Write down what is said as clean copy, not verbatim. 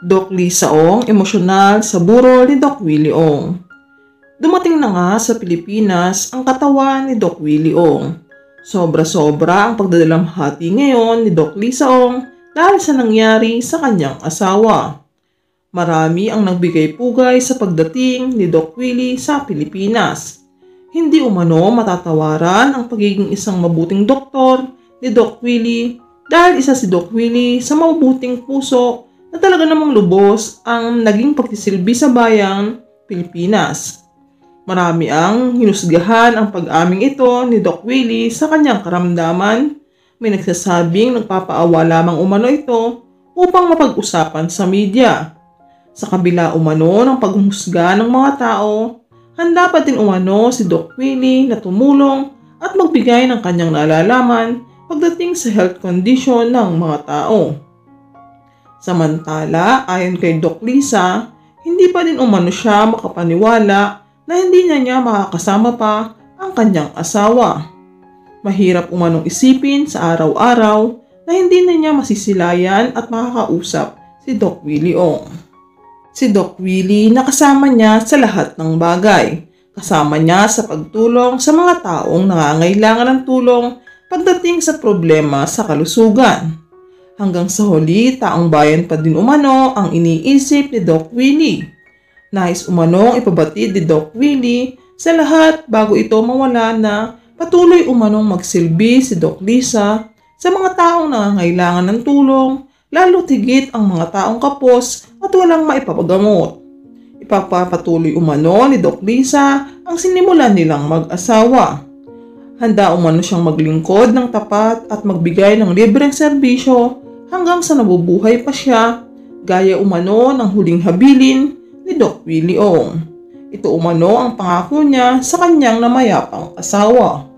Doc Lisa Ong, emosyonal sa burol ni Doc Willie Ong. Dumating na nga sa Pilipinas ang katawan ni Doc Willie Ong. Sobra-sobra ang pagdadalamhati ngayon ni Doc Lisa Ong dahil sa nangyari sa kanyang asawa. Marami ang nagbigay pugay sa pagdating ni Doc Willie sa Pilipinas. Hindi umano matatawaran ang pagiging isang mabuting doktor ni Doc Willie dahil isa si Doc Willie sa mabuting puso na talaga namang lubos ang naging pagsisilbi sa bayang Pilipinas. Marami ang hinusgahan ang pag-aming ito ni Doc Willie sa kanyang karamdaman. May nagsasabing nagpapaawa lamang umano ito upang mapag-usapan sa media. Sa kabila umano ng paghuhusga ng mga tao, handa pa din umano si Doc Willie na tumulong at magbigay ng kanyang nalalaman pagdating sa health condition ng mga tao. Samantala, ayon kay Doc Lisa, hindi pa din umano siya makapaniwala na hindi na niya makakasama pa ang kanyang asawa. Mahirap umanong isipin sa araw-araw na hindi na niya masisilayan at makakausap si Doc Willie Ong. Si Doc Willie nakasama niya sa lahat ng bagay. Kasama niya sa pagtulong sa mga taong nangangailangan ng tulong pagdating sa problema sa kalusugan. Hanggang sa huli, taong bayan pa din umano ang iniisip ni Doc Willie. Nais umanong ipabatid ni Doc Willie sa lahat bago ito mawala na patuloy umanong magsilbi si Doc Lisa sa mga taong nangangailangan ng tulong, lalo tigit ang mga taong kapos at walang maipapagamot. Ipagpapatuloy umano ni Doc Lisa ang sinimulan nilang mag-asawa. Handa umano siyang maglingkod ng tapat at magbigay ng libreng serbisyo hanggang sa nabubuhay pa siya, gaya umano ng huling habilin ni Doc Willie Ong. Ito umano ang pangako niya sa kanyang namayapang asawa.